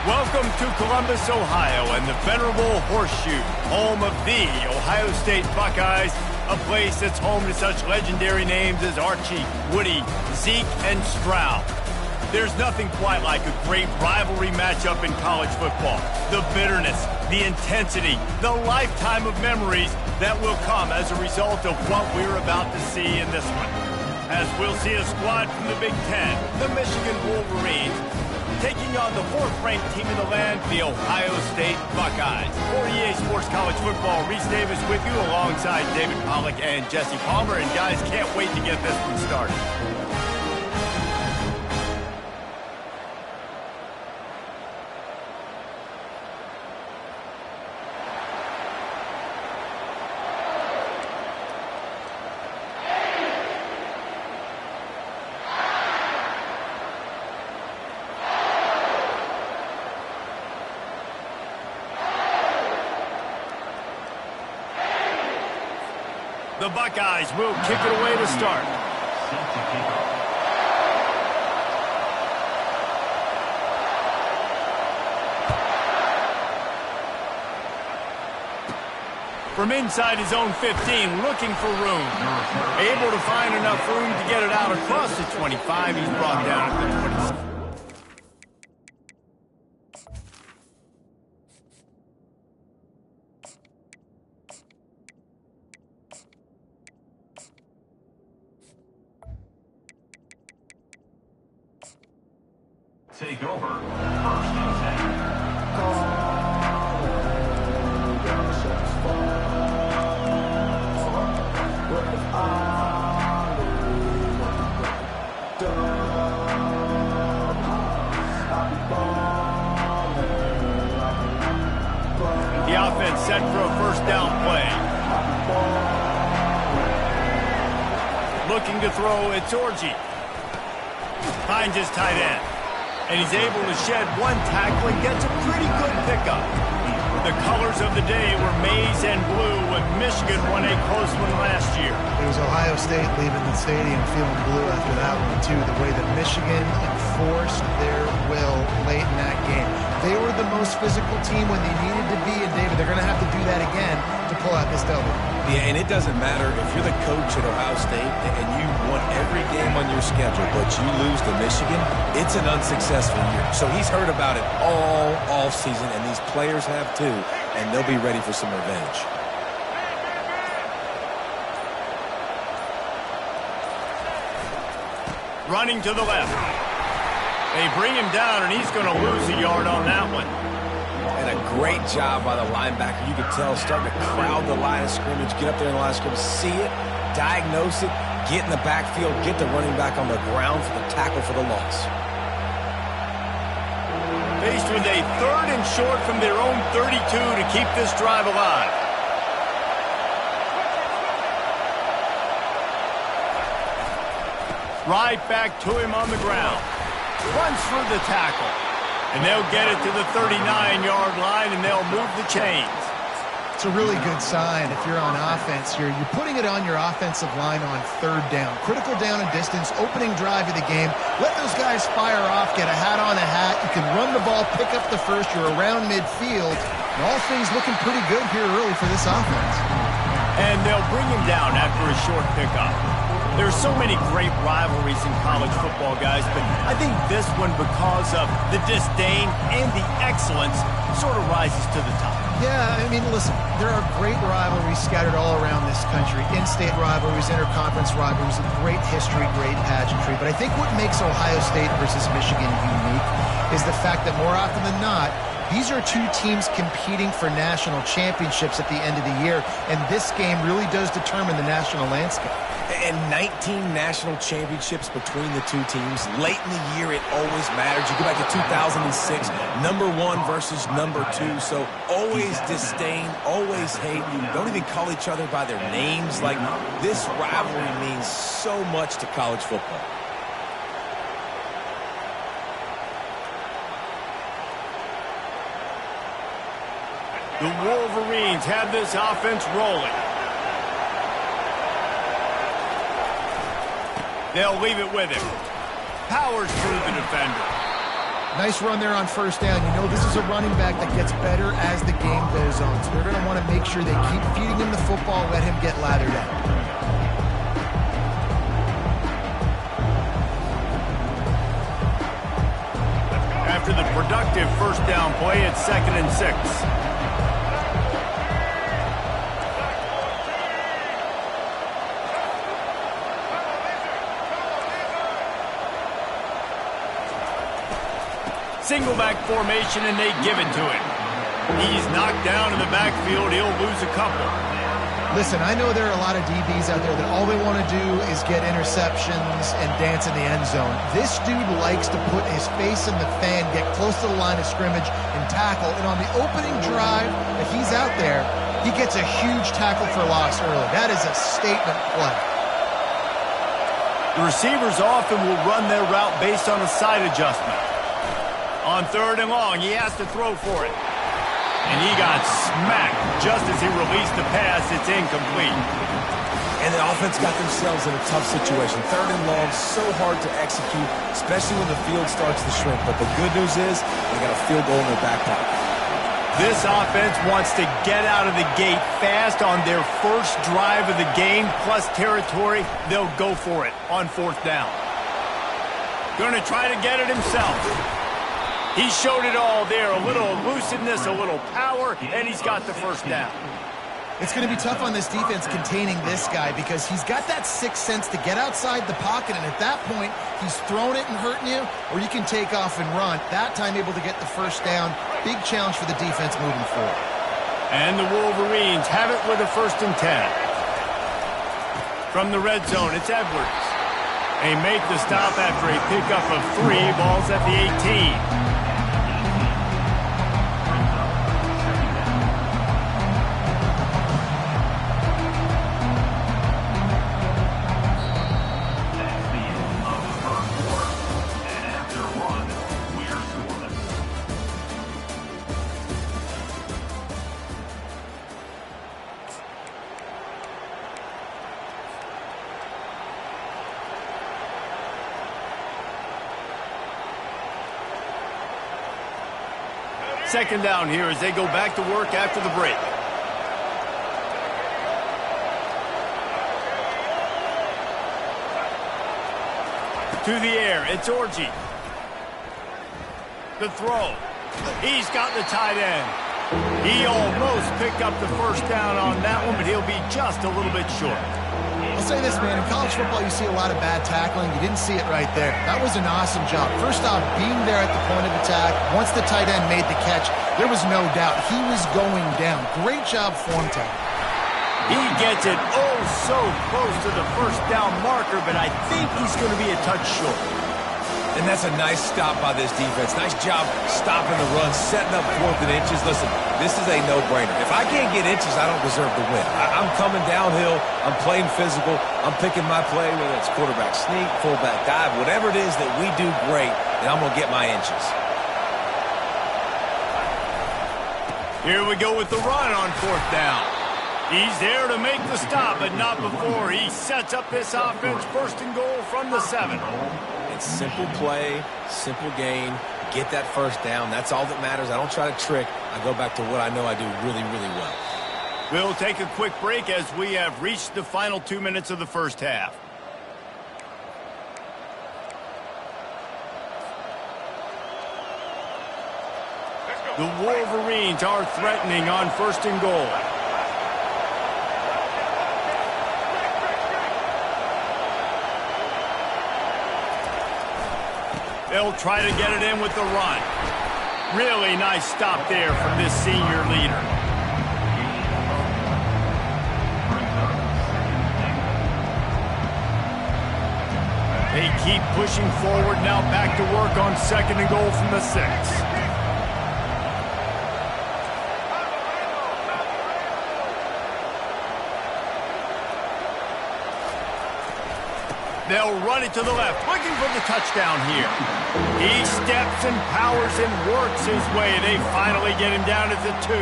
Welcome to Columbus, Ohio, and the venerable Horseshoe, home of the Ohio State Buckeyes, a place that's home to such legendary names as Archie, Woody, Zeke, and Stroud. There's nothing quite like a great rivalry matchup in college football. The bitterness, the intensity, the lifetime of memories that will come as a result of what we're about to see in this one. As we'll see a squad from the Big Ten, the Michigan Wolverines, taking on the fourth-ranked team in the land, the Ohio State Buckeyes. For EA Sports College Football, Reese Davis with you alongside David Pollack and Jesse Palmer. And guys, can't wait to get this one started. The Buckeyes will kick it away to start. From inside his own 15, looking for room. Able to find enough room to get it out across the 25. He's brought down at the 27. Take over, 1st and 10. The offense set for a first down play. Looking to throw, it's Orji. Finds his tight end. And he's able to shed one tackle and gets a pretty good pickup. The colors of the day were maize and blue when Michigan won a close one last year. It was Ohio State leaving the stadium feeling blue after that one, too. The way that Michigan enforced their will late in that game. They were the most physical team when they needed to be, and David, they're going to have to do that again to pull out this W. Yeah, and it doesn't matter if you're the coach at Ohio State and you won every game on your schedule, but you lose to Michigan, it's an unsuccessful year. So he's heard about it all offseason, and these players have too, and they'll be ready for some revenge. Running to the left. They bring him down, and he's going to lose a yard on that one. And a great job by the linebacker. You could tell starting to crowd the line of scrimmage, get up there in the line of scrimmage, see it, diagnose it, get in the backfield, get the running back on the ground for the tackle for the loss. Faced with a 3rd and short from their own 32 to keep this drive alive. Right back to him on the ground. Runs through the tackle. And they'll get it to the 39-yard line, and they'll move the chains. It's a really good sign if you're on offense here. You're putting it on your offensive line on 3rd down. Critical down and distance, opening drive of the game. Let those guys fire off, get a hat on a hat. You can run the ball, pick up the first. You're around midfield. And all things looking pretty good here early for this offense. And they'll bring him down after a short pickup. There's so many great rivalries in college football, guys, but I think this one, because of the disdain and the excellence, sort of rises to the top. Yeah, I mean, listen, there are great rivalries scattered all around this country. In-state rivalries, interconference rivalries, great history, great pageantry. But I think what makes Ohio State versus Michigan unique is the fact that more often than not, these are two teams competing for national championships at the end of the year, and this game really does determine the national landscape. And 19 national championships between the two teams. Late in the year, it always matters. You go back to 2006, #1 versus #2. So always disdain, always hate. Don't even call each other by their names. Like, this rivalry means so much to college football. The Wolverines have this offense rolling. They'll leave it with him. Powers through the defender. Nice run there on first down. You know this is a running back that gets better as the game goes on. So they're going to want to make sure they keep feeding him the football, let him get lathered up. After the productive first down play, it's 2nd and 6. Single back formation, and they give it to him. He's knocked down in the backfield. He'll lose a couple. Listen, I know there are a lot of DBs out there that all they want to do is get interceptions and dance in the end zone. This dude likes to put his face in the fan, get close to the line of scrimmage, and tackle. And on the opening drive that he's out there, he gets a huge tackle for loss early. That is a statement play. The receivers often will run their route based on a side adjustment. On 3rd and long, he has to throw for it. And he got smacked just as he released the pass. It's incomplete. And the offense got themselves in a tough situation. 3rd and long, so hard to execute, especially when the field starts to shrink. But the good news is they got a field goal in their back pocket. This offense wants to get out of the gate fast on their first drive of the game, plus territory. They'll go for it on 4th down. Going to try to get it himself. He showed it all there, a little elusiveness, a little power, and he's got the first down. It's going to be tough on this defense containing this guy because he's got that sixth sense to get outside the pocket, and at that point, he's throwing it and hurting you, or you can take off and run. That time able to get the first down. Big challenge for the defense moving forward. And the Wolverines have it with a 1st and 10. From the red zone, it's Edwards. They make the stop after a pickup of 3, balls at the 18. Second down here as they go back to work after the break. To the air, it's Orji. The throw. He's got the tight end. He almost picked up the first down on that one, but he'll be just a little bit short. I'll say this, man. In college football, you see a lot of bad tackling. You didn't see it right there. That was an awesome job. First off, being there at the point of attack. Once the tight end made the catch, there was no doubt he was going down. Great job form tackle. He gets it oh so close to the first down marker, but I think he's going to be a touch short. And that's a nice stop by this defense. Nice job stopping the run, setting up 4th and inches. Listen, this is a no-brainer. If I can't get inches, I don't deserve to win. I'm coming downhill. I'm playing physical. I'm picking my play, whether it's quarterback sneak, fullback dive, whatever it is that we do great, and I'm going to get my inches. Here we go with the run on 4th down. He's there to make the stop, but not before he sets up this offense. 1st and goal from the 7. It's simple play, simple gain. Get that first down. That's all that matters. I don't try to trick. I go back to what I know I do really, really well. We'll take a quick break as we have reached the final 2 minutes of the first half. The Wolverines are threatening on 1st and goal. They'll try to get it in with the run. Really nice stop there from this senior leader. They keep pushing forward now, back to work on 2nd and goal from the 6. They'll run it to the left, looking for the touchdown here. He steps and powers and works his way. They finally get him down at the 2.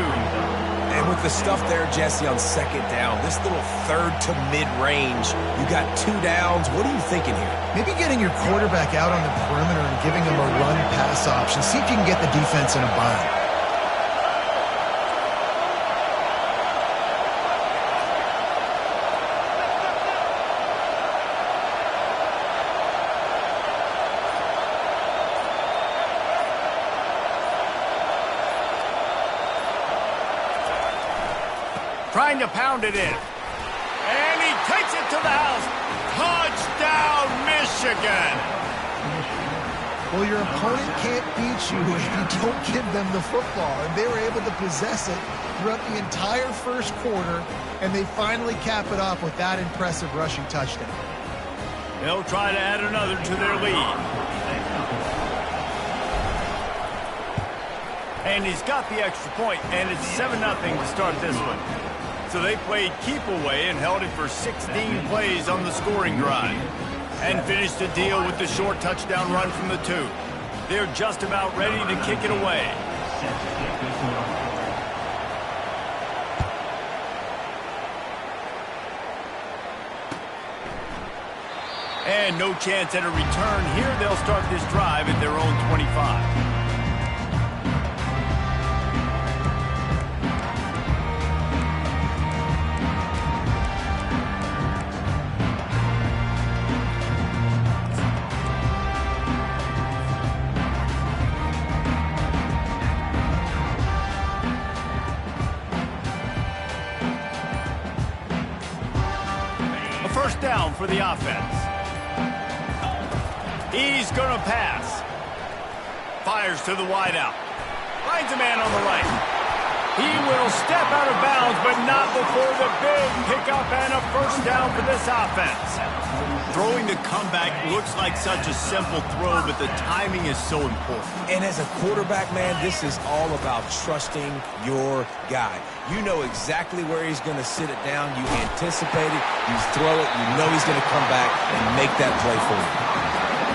And with the stuff there, Jesse, on second down, this little third to mid-range, you got 2 downs. What are you thinking here? Maybe getting your quarterback out on the perimeter and giving him a run-pass option. See if you can get the defense in a bind. Trying to pound it in. And he takes it to the house. Touchdown, Michigan! Well, your opponent can't beat you if you don't give them the football. And they were able to possess it throughout the entire first quarter, and they finally cap it off with that impressive rushing touchdown. They'll try to add another to their lead. And he's got the extra point, and it's 7-0 to start this one. So they played keep away and held it for 16 plays on the scoring drive. And finished the deal with the short touchdown run from the 2. They're just about ready to kick it away. And no chance at a return here. They'll start this drive at their own 25. First down for the offense. He's going to pass. Fires to the wideout. Finds a man on the right. He will step out of bounds, but not before the big pickup and a first down for this offense. Throwing the comeback looks like such a simple throw, but the timing is so important. And as a quarterback, man, this is all about trusting your guy. You know exactly where he's going to sit it down. You anticipate it. You throw it. You know he's going to come back and make that play for you.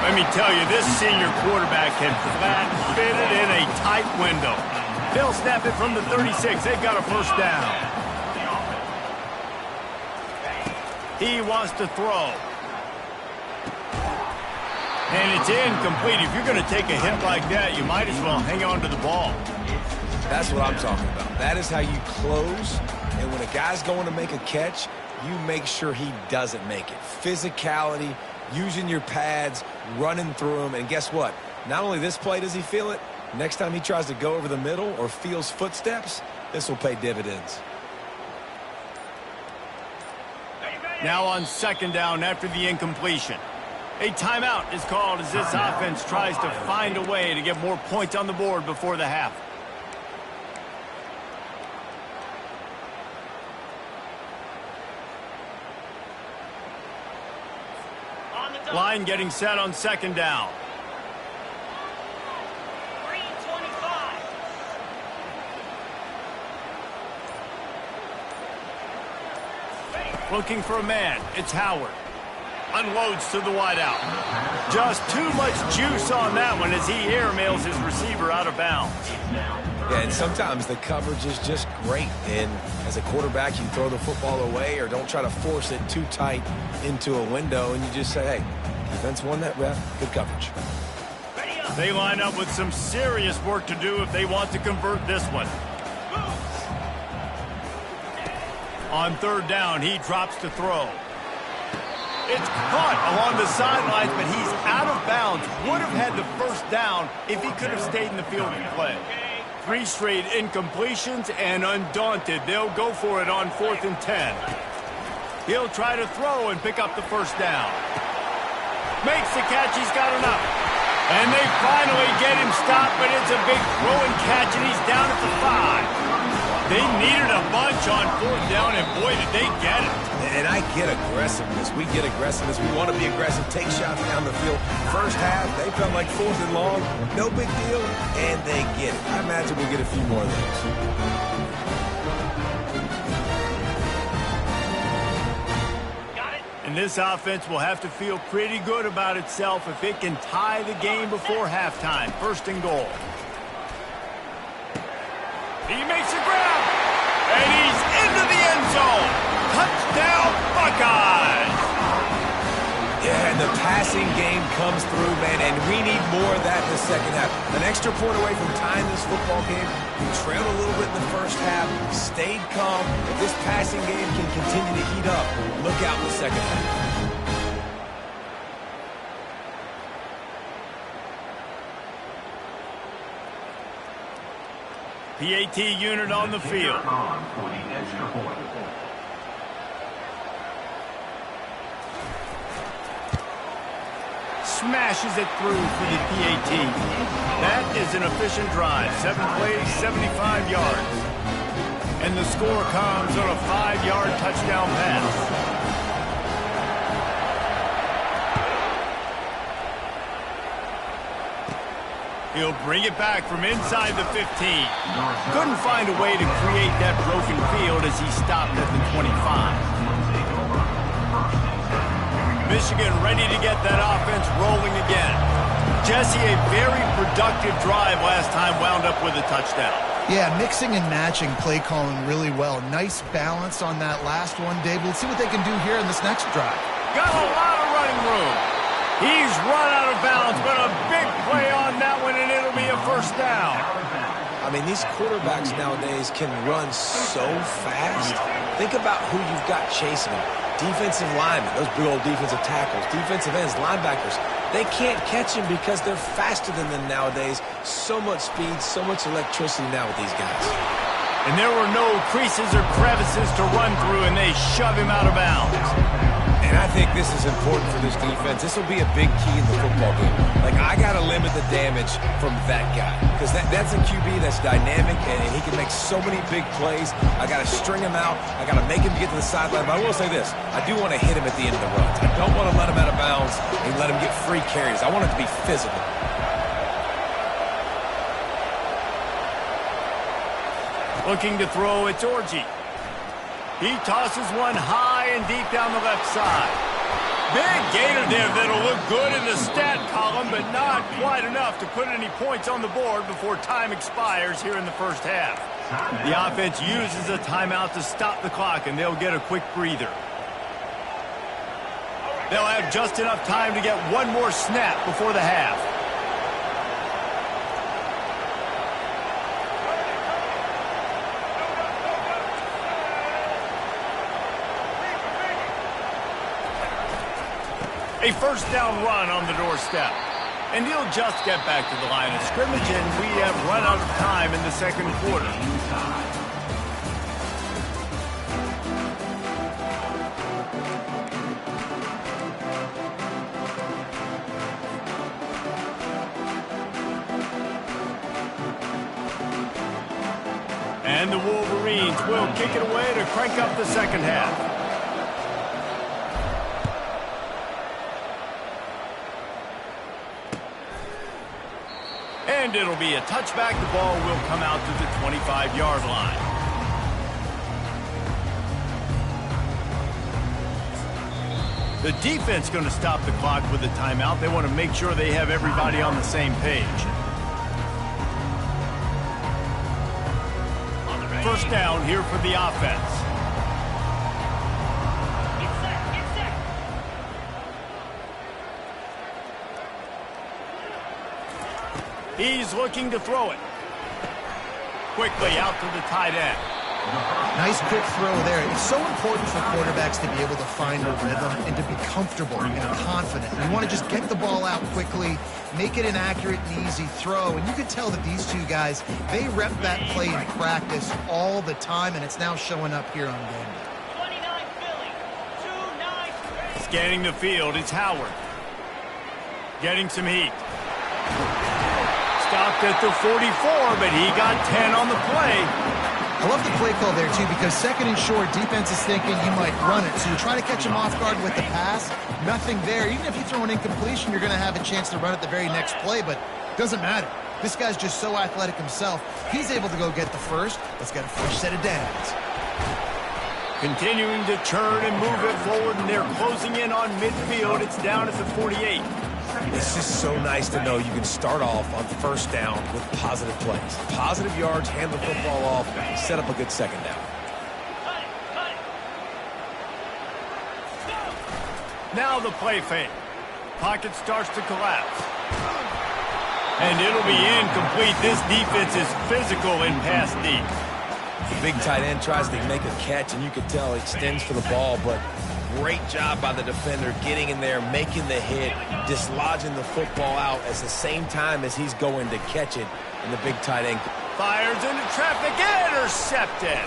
Let me tell you, this senior quarterback can flat fit it in a tight window. They'll snap it from the 36. They've got a first down. He wants to throw. And it's incomplete. If you're going to take a hit like that, you might as well hang on to the ball. That's what I'm talking about. That is how you close. And when a guy's going to make a catch, you make sure he doesn't make it. Physicality, using your pads, running through him. And guess what? Not only this play does he feel it, next time he tries to go over the middle or feels footsteps, this will pay dividends. Now on second down after the incompletion. A timeout is called as this offense tries to find a way to get more points on the board before the half. Line getting set on second down. Looking for a man. It's Howard. Unloads to the wideout. Just too much juice on that one as he airmails his receiver out of bounds. Yeah, and sometimes the coverage is just great. And as a quarterback, you throw the football away or don't try to force it too tight into a window, and you just say, hey, defense won that rep. Good coverage. They line up with some serious work to do if they want to convert this one. On third down, he drops to throw. It's caught along the sidelines, but he's out of bounds. Would have had the first down if he could have stayed in the field and play. 3 straight incompletions, and undaunted, they'll go for it on 4th and 10. He'll try to throw and pick up the first down. Makes the catch. He's got enough. And they finally get him stopped, but it's a big throwing catch, and he's down at the 5. They needed a bunch on 4th down, and boy, did they get it. And I get aggressiveness. We get aggressiveness. We want to be aggressive, take shots down the field. First half, they felt like 4th and long. No big deal, and they get it. I imagine we'll get a few more of those. And this offense will have to feel pretty good about itself if it can tie the game before halftime. 1st and goal. He makes a grab. the passing game comes through, man, and we need more of that in the second half. An extra point away from tying this football game. We trailed a little bit in the first half, stayed calm. If this passing game can continue to heat up, look out in the second half. PAT unit on the field. Smashes it through for the PAT. That is an efficient drive. 7 plays, 75 yards. And the score comes on a 5-yard touchdown pass. He'll bring it back from inside the 15. Couldn't find a way to create that broken field as he stopped at the 25. Michigan ready to get that offense rolling again. Jesse, a very productive drive last time wound up with a touchdown. Yeah, mixing and matching play calling really well. Nice balance on that last one, Dave. Let's see what they can do here in this next drive. Got a lot of running room. He's run out of bounds, but a big play on that one, and it'll be a first down. I mean, these quarterbacks nowadays can run so fast. Think about who you've got chasing them. Defensive linemen, those big old defensive tackles, defensive ends, linebackers. They can't catch him because they're faster than them nowadays. So much speed, so much electricity now with these guys. And there were no creases or crevices to run through, and they shove him out of bounds. And I think this is important for this defense. This will be a big key in the football game. Like, I got to limit the damage from that guy. Because that's a QB that's dynamic, and he can make so many big plays. I got to string him out. I got to make him get to the sideline. But I will say this. I do want to hit him at the end of the runs. I don't want to let him out of bounds and let him get free carries. I want it to be physical. Looking to throw, it's Orji. He tosses one high and deep down the left side. Big gainer there that'll look good in the stat column, but not quite enough to put any points on the board before time expires here in the first half. The offense uses a timeout to stop the clock, and they'll get a quick breather. They'll have just enough time to get one more snap before the half. A first down run on the doorstep. And he'll just get back to the line of scrimmage, and we have run out of time in the second quarter. And the Wolverines will kick it away to crank up the second half. And it'll be a touchback. The ball will come out to the 25-yard line. The defense going to stop the clock with a timeout. They want to make sure they have everybody on the same page. First down here for the offense. He's looking to throw it. Quickly out to the tight end. Nice quick throw there. It's so important for quarterbacks to be able to find a rhythm and to be comfortable and confident. You want to just get the ball out quickly, make it an accurate and easy throw. And you can tell that these two guys, they rep that play in practice all the time, and it's now showing up here on game day. 29 Philly, 2-9. Scanning the field, it's Howard. Getting some heat. Stopped at the 44, but he got 10 on the play. I love the play call there, too, because second and short, defense is thinking you might run it. So you try to catch him off guard with the pass, nothing there. Even if you throw an incompletion, you're going to have a chance to run it the very next play, but it doesn't matter. This guy's just so athletic himself. He's able to go get the first. Let's get a fresh set of downs. Continuing to churn and move it forward, and they're closing in on midfield. It's down at the 48. It's just so nice to know you can start off on first down with positive plays. Positive yards, hand the football off, set up a good second down. Now the play fake. pocket starts to collapse. And it'll be incomplete. This defense is physical in pass deep. The big tight end tries to make a catch, and you can tell he extends for the ball, but great job by the defender getting in there, making the hit, dislodging the football out at the same time as he's going to catch it, and the big tight end fires into traffic, intercepted.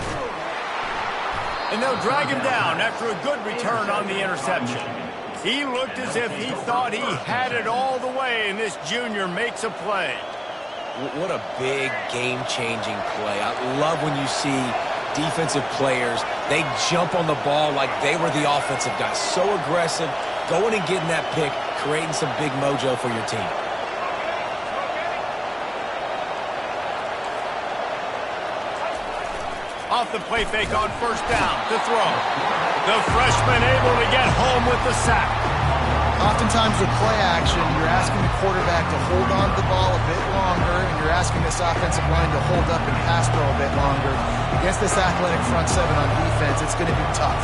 And they'll drag him down after a good return on the interception. He looked as if he thought he had it all the way, and this junior makes a play. What a big game-changing play. I love when you see defensive players, they jump on the ball like they were the offensive guys. So aggressive, going and getting that pick, creating some big mojo for your team. Off the play fake on first down to throw. The freshman able to get home with the sack. Oftentimes with play action, you're asking the quarterback to hold on to the ball a bit longer, and you're asking this offensive line to hold up and pass throw a bit longer. Against this athletic front seven on defense, it's going to be tough.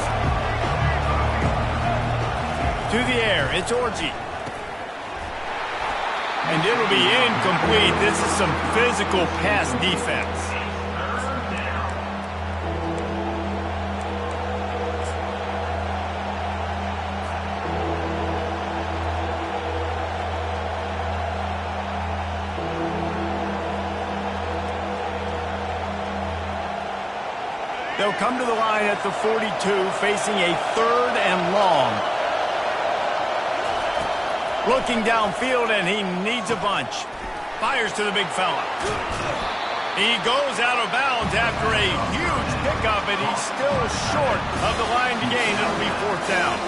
To the air, it's Orji. And it'll be incomplete. This is some physical pass defense. They'll come to the line at the 42, facing a 3rd and long. Looking downfield, and he needs a bunch. Fires to the big fella. He goes out of bounds after a huge pickup, and he's still short of the line to gain. It'll be 4th down.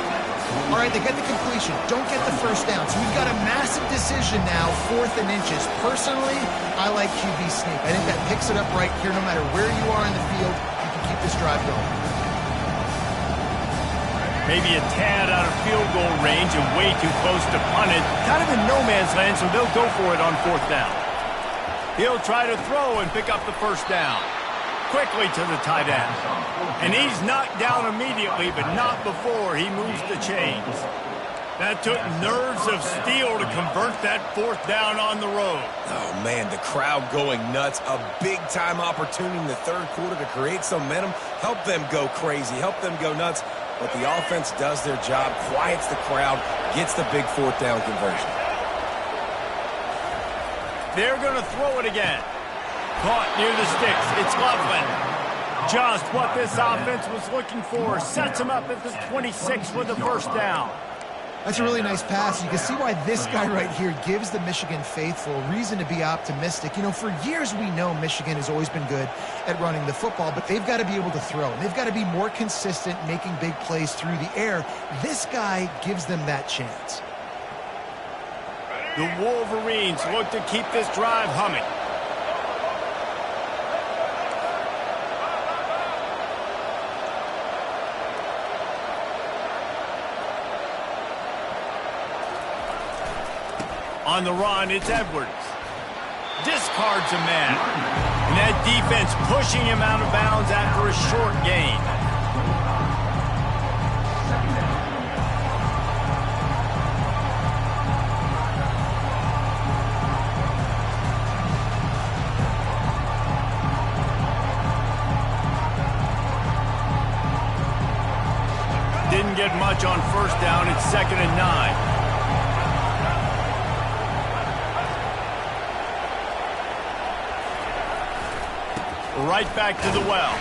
All right, they get the completion. Don't get the first down. So we've got a massive decision now, 4th and inches. Personally, I like QB sneak. I think that picks it up right here no matter where you are in the field. Keep this drive going. Maybe a tad out of field goal range and way too close to punt it. Kind of in no man's land, so they'll go for it on 4th down. He'll try to throw and pick up the first down. Quickly to the tight end. And he's knocked down immediately, but not before he moves the chains. That took nerves of steel to convert that 4th down on the road. Oh, man, the crowd going nuts. A big-time opportunity in the 3rd quarter to create some momentum, help them go crazy, help them go nuts. But the offense does their job, quiets the crowd, gets the big 4th down conversion. They're going to throw it again. Caught near the sticks. It's Loveland. Just what this offense was looking for. Sets him up at the 26 with the first down. That's a really nice pass. You can see why this guy right here gives the Michigan faithful reason to be optimistic. You know, for years we know Michigan has always been good at running the football, but they've got to be able to throw. And they've got to be more consistent making big plays through the air. This guy gives them that chance. The Wolverines look to keep this drive humming. On the run, it's Edwards. Discards a man. And that defense pushing him out of bounds after a short gain. Didn't get much on first down. It's 2nd and 9. Right back to the well.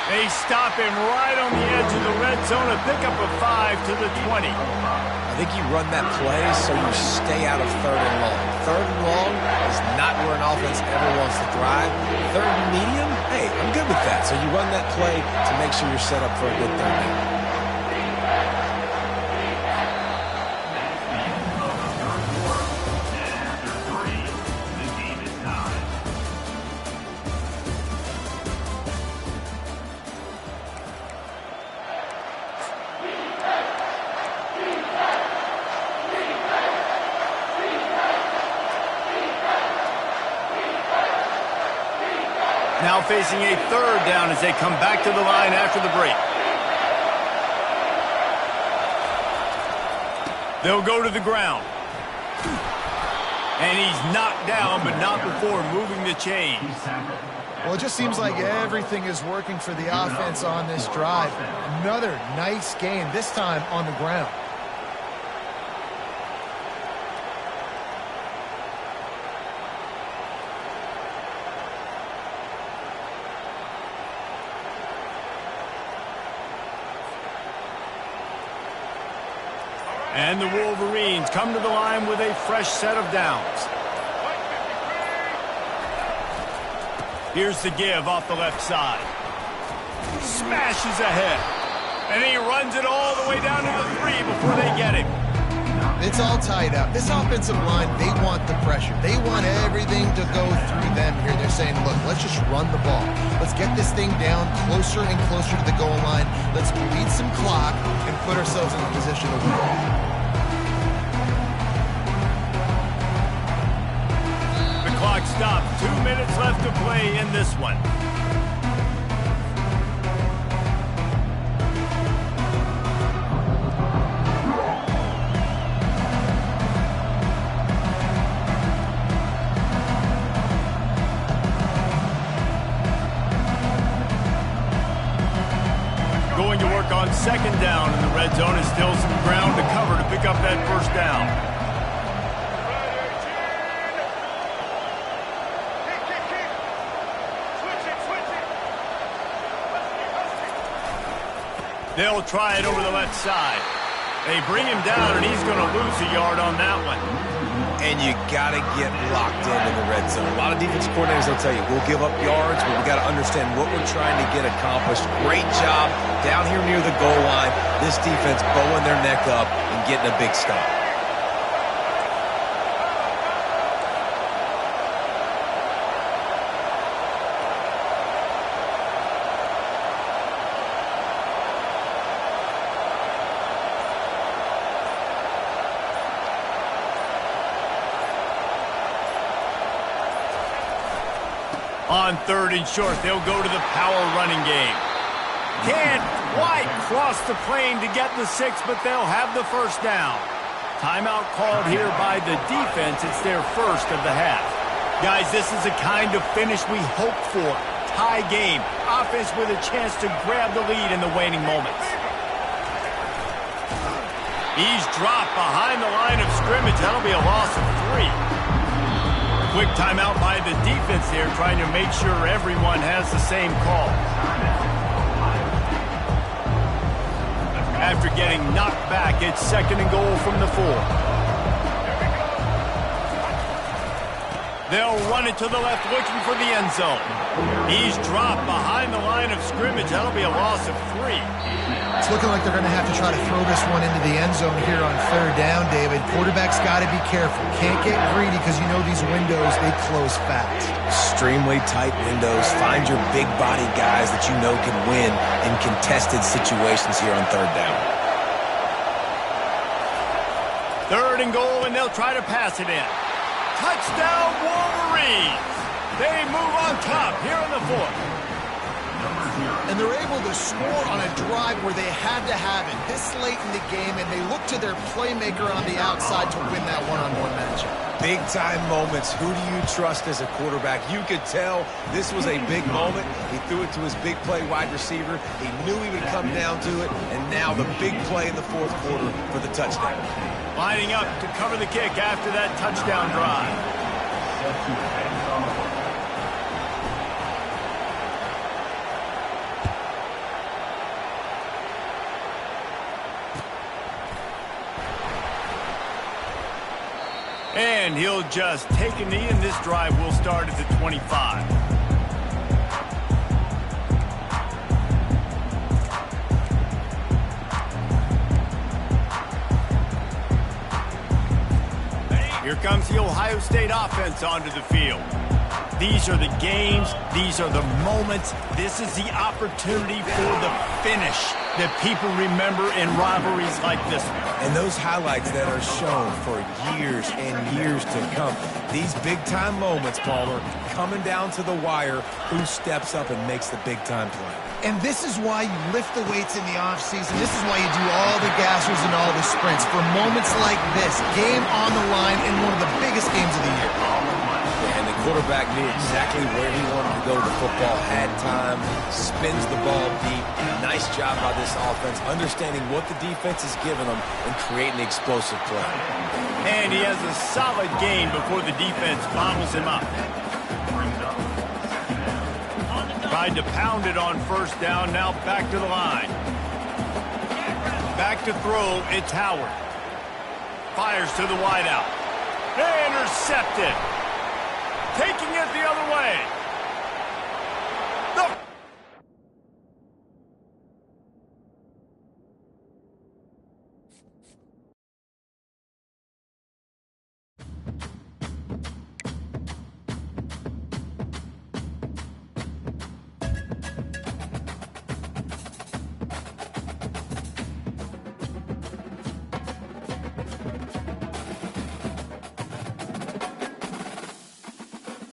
They stop him right on the edge of the red zone. A pickup of 5 to the 20. I think you run that play so you stay out of 3rd and long. 3rd and long is not where an offense ever wants to thrive. 3rd and medium, hey, I'm good with that. So you run that play to make sure you're set up for a good 3rd down. Now facing a 3rd down as they come back to the line after the break. They'll go to the ground. And he's knocked down, but not before moving the chains. Well, it just seems like everything is working for the offense on this drive. Another nice game, this time on the ground. And the Wolverines come to the line with a fresh set of downs. Here's the give off the left side. Smashes ahead. And he runs it all the way down to the 3 before they get him. It's all tied up. This offensive line, they want the pressure. They want everything to go through them here. They're saying, look, let's just run the ball. Let's get this thing down closer and closer to the goal line. Let's bleed some clock and put ourselves in a position to win. Clock stopped. 2 minutes left to play in this one. Going to work on second down in the red zone, and still some ground to cover to pick up that first down. They'll try it over the left side. They bring him down, and he's going to lose a yard on that one. And you got to get locked into the red zone. A lot of defense coordinators will tell you, we'll give up yards, but we got to understand what we're trying to get accomplished. Great job down here near the goal line. This defense bowing their neck up and getting a big stop. On third and short, they'll go to the power running game. Can't quite cross the plane to get the 6, but they'll have the first down. Timeout called here by the defense. It's their first of the half. Guys, this is the kind of finish we hope for. Tie game. Offense with a chance to grab the lead in the waning moments. He's dropped behind the line of scrimmage. That'll be a loss of 3. Quick timeout by the defense here, trying to make sure everyone has the same call. After getting knocked back, it's second and goal from the 4. They'll run it to the left, looking for the end zone. He's dropped behind the line of scrimmage. That'll be a loss of 3. It's looking like they're going to have to try to throw this one into the end zone here on third down, David. Quarterback's got to be careful. Can't get greedy because you know these windows, they close fast. Extremely tight windows. Find your big body guys that you know can win in contested situations here on third down. Third and goal, and they'll try to pass it in. Touchdown, Wolverines! They move on top here in the 4th. And they're able to score on a drive where they had to have it this late in the game, and they look to their playmaker on the outside to win that one-on-one matchup. Big-time moments. Who do you trust as a quarterback? You could tell this was a big moment. He threw it to his big play wide receiver. He knew he would come down to it, and now the big play in the 4th quarter for the touchdown. Lining up to cover the kick after that touchdown drive. And he'll just take a knee, and this drive will start at the 25. Here comes the Ohio State offense onto the field. These are the games. These are the moments. This is the opportunity for the finish. that people remember in rivalries like this one. And those highlights that are shown for years and years to come. These big-time moments, Palmer, coming down to the wire, who steps up and makes the big-time play. And this is why you lift the weights in the offseason. This is why you do all the gassers and all the sprints. For moments like this, game on the line in one of the biggest games of the year. And the quarterback knew exactly where he wanted to go with the football, had time, spins the ball deep. Nice job by this offense, understanding what the defense is giving them and creating the explosive play. And he has a solid gain before the defense bottles him up. Tried to pound it on first down, now back to the line. Back to throw, it's Howard. Fires to the wideout. Intercepted. Taking it the other way.